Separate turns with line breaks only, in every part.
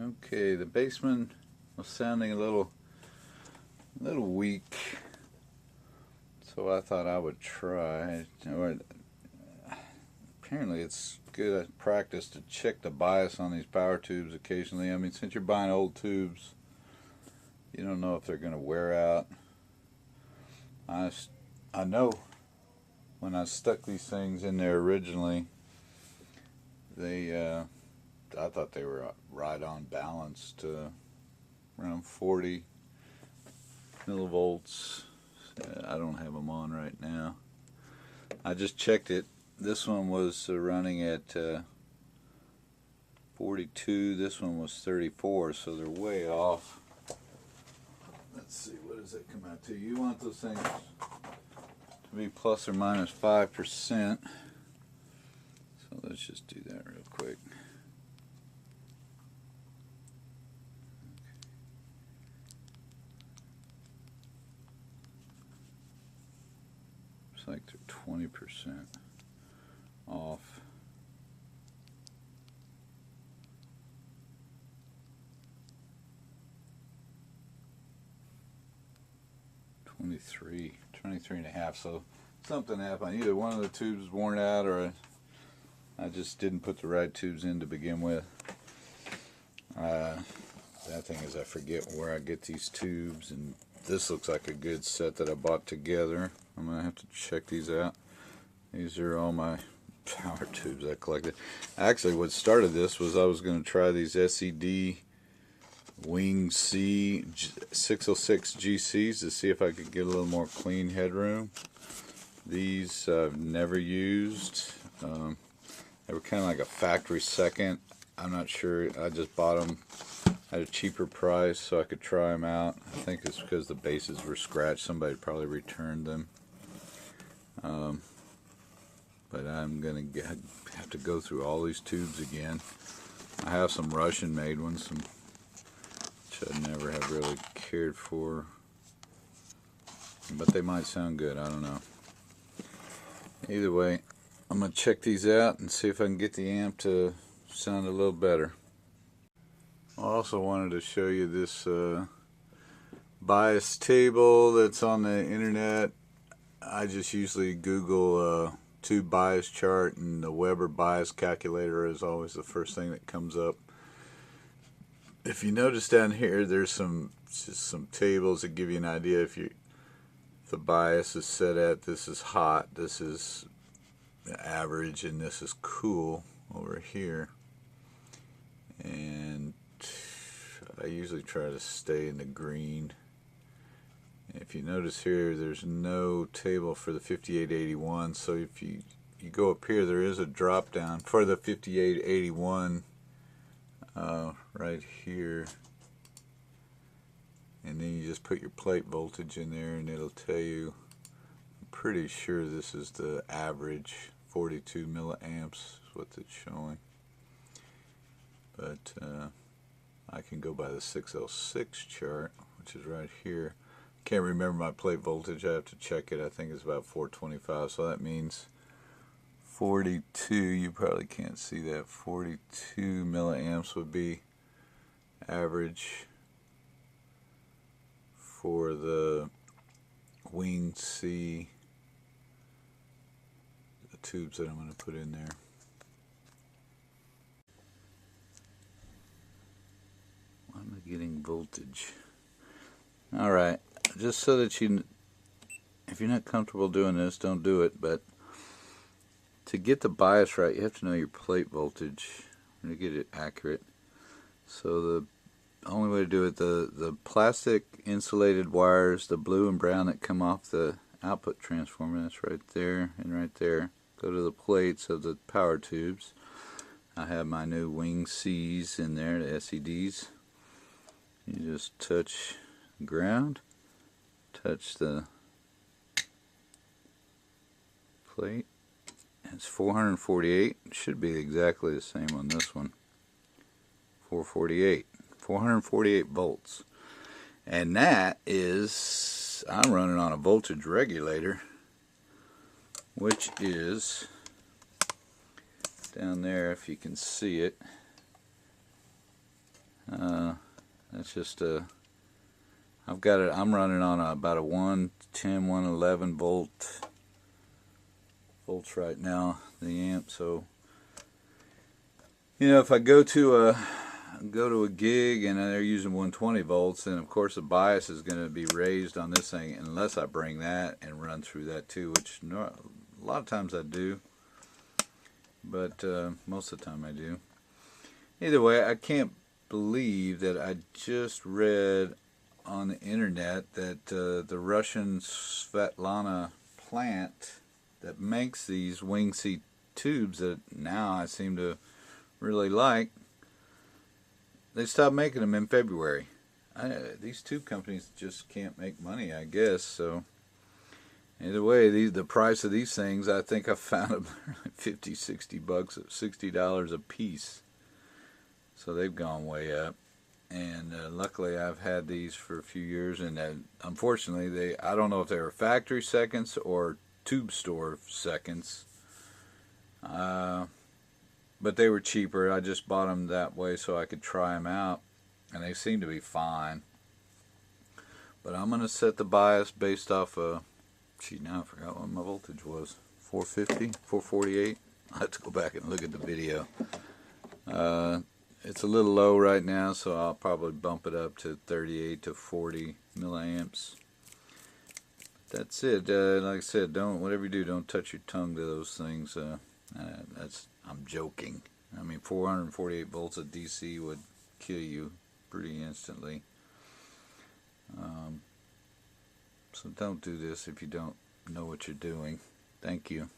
Okay, the Bassman was sounding a little weak, so I thought I would try. Apparently it's good practice to check the bias on these power tubes occasionally. I mean, since you're buying old tubes, you don't know if they're going to wear out. I know when I stuck these things in there originally, I thought they were right on balanced, around 40 millivolts. I don't have them on right now. I just checked it. This one was running at 42. This one was 34, so they're way off. Let's see, what does that come out to? You want those things to be plus or minus 5%. So let's just do that real quick. It's like they're 20% off. $23 and a half. So something happened. Either one of the tubes worn out, or I just didn't put the right tubes in to begin with. That thing is, I forget where I get these tubes, and this looks like a good set that I bought together. I'm gonna have to check these out. These are all my power tubes I collected. Actually, what started this was I was going to try these SED Wing C 6L6GC's to see if I could get a little more clean headroom. These I've never used. They were kind of like a factory second. I'm not sure. I just bought them at a cheaper price so I could try them out. I think it's because the bases were scratched. Somebody probably returned them. But I'm going to have to go through all these tubes again. I have some Russian made ones, which I never have really cared for. But they might sound good, I don't know. Either way, I'm going to check these out and see if I can get the amp to sound a little better. I also wanted to show you this bias table that's on the internet. I just usually Google tube bias chart, and the Weber bias calculator is always the first thing that comes up. If you notice down here, there's just some tables that give you an idea if the bias is set at, this is hot, this is average, and this is cool over here. And I usually try to stay in the green. If you notice here, there's no table for the 5881, so if you go up here, there is a drop down for the 5881 right here, and then you just put your plate voltage in there and it'll tell you. I'm pretty sure this is the average 42 milliamps is what it's showing, but I can go by the 6L6 chart, which is right here. Can't remember my plate voltage, I have to check it. I think it's about 425, so that means 42, you probably can't see that, 42 milliamps would be average for the Wing C, the tubes that I'm going to put in there. Why am I getting voltage? Alright, just so that if you're not comfortable doing this, don't do it, but to get the bias right, you have to know your plate voltage to get it accurate. So the only way to do it, the plastic insulated wires, the blue and brown that come off the output transformer, that's right there and right there, go to the plates of the power tubes. I have my new Wing C's in there, the SEDs. You just touch ground, touch the plate. It's 448. It should be exactly the same on this one. 448 volts, and that is, I'm running on a voltage regulator, which is down there if you can see it. That's just I've got it. I'm running on about a 110, 111 volts right now, the amp. So you know, if I go to a gig and they're using 120 volts, then of course the bias is going to be raised on this thing, unless I bring that and run through that too, which a lot of times I do, but most of the time I do. Either way, I can't believe that I just read on the internet that the Russian Svetlana plant that makes these wing seat tubes that now I seem to really like, they stopped making them in February. These tube companies just can't make money, I guess. So either way, the price of these things, I think I found them like 50, 60 bucks, $60 a piece. So they've gone way up. And luckily I've had these for a few years, and unfortunately I don't know if they were factory seconds or tube store seconds. But they were cheaper. I just bought them that way so I could try them out, and they seem to be fine. But I'm going to set the bias based off gee, now I forgot what my voltage was. 450, 448. I have to go back and look at the video. It's a little low right now, so I'll probably bump it up to 38 to 40 milliamps. That's it. Like I said, whatever you do, don't touch your tongue to those things. I'm joking. I mean, 448 volts of DC would kill you pretty instantly. So don't do this if you don't know what you're doing. Thank you.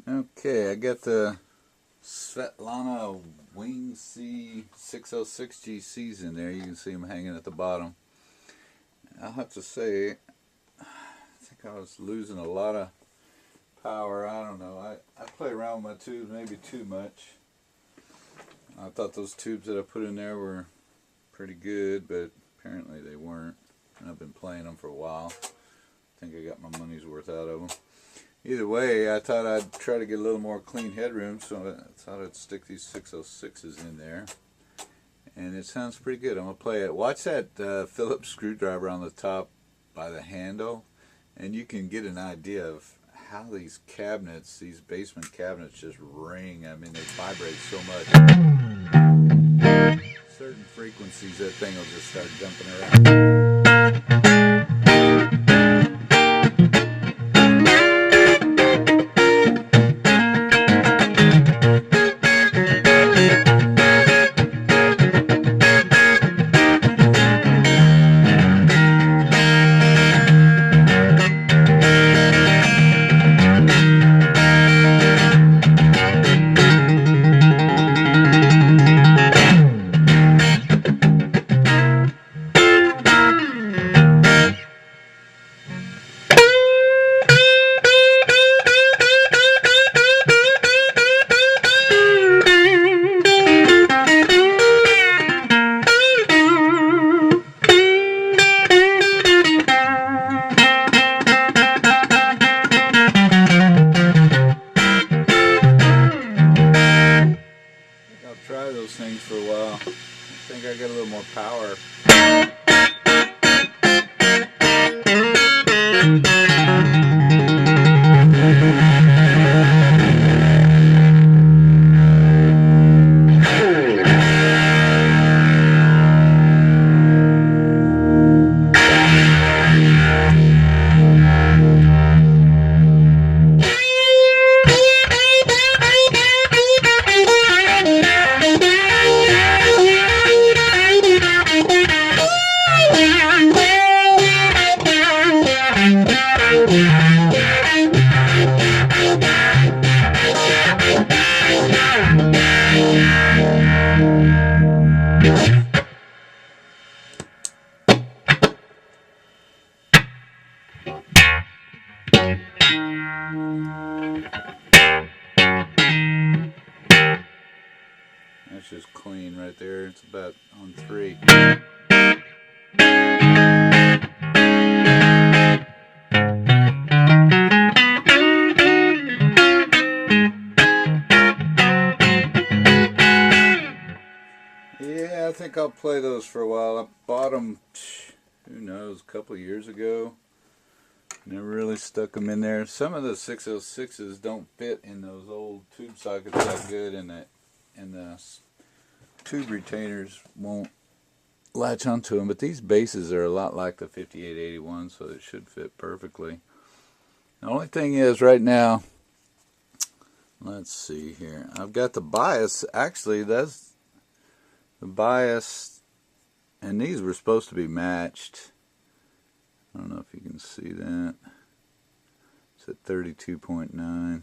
Okay, I got the Svetlana Wing C 6L6GC's in there. You can see them hanging at the bottom. I'll have to say, I think I was losing a lot of power. I don't know. I play around with my tubes maybe too much. I thought those tubes that I put in there were pretty good, but apparently they weren't. And I've been playing them for a while. I think I got my money's worth out of them. Either way, I thought I'd try to get a little more clean headroom, so I thought I'd stick these 6L6's in there. And it sounds pretty good. I'm going to play it. Watch that Phillips screwdriver on the top by the handle, and you can get an idea of how these cabinets, these basement cabinets, just ring. I mean, they vibrate so much. Certain frequencies, that thing will just start jumping around. For a while. I think I got a little more power. That's just clean right there. It's about on 3. I think I'll play those for a while. I bought them, who knows, a couple of years ago. Never really stuck them in there. Some of the 6L6's don't fit in those old tube sockets that good, and the tube retainers won't latch onto them. But these bases are a lot like the 5881, so it should fit perfectly. The only thing is, right now, let's see here. I've got the bias. Actually, that's the bias, and these were supposed to be matched. I don't know if you can see that. It's at 32.9.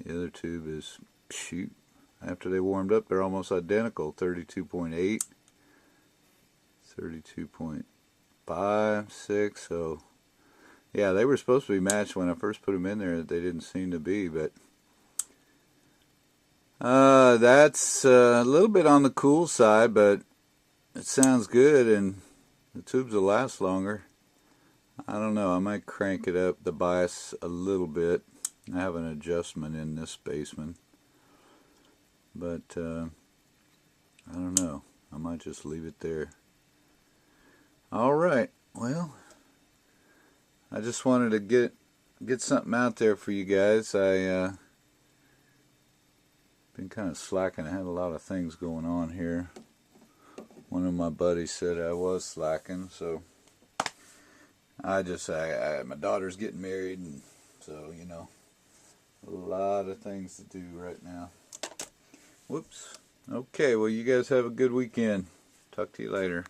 The other tube is, shoot, after they warmed up, they're almost identical. 32.8, 32.5, 6. So, yeah, they were supposed to be matched when I first put them in there. They didn't seem to be, but that's a little bit on the cool side, but it sounds good, and the tubes will last longer. I don't know. I might crank it up, the bias, a little bit. I have an adjustment in this Bassman. But, I don't know. I might just leave it there. Alright. Well, I just wanted to get something out there for you guys. I been kind of slacking. I had a lot of things going on here. One of my buddies said I was slacking, so my daughter's getting married, and so, you know, a lot of things to do right now. Whoops. Okay, well, you guys have a good weekend. Talk to you later.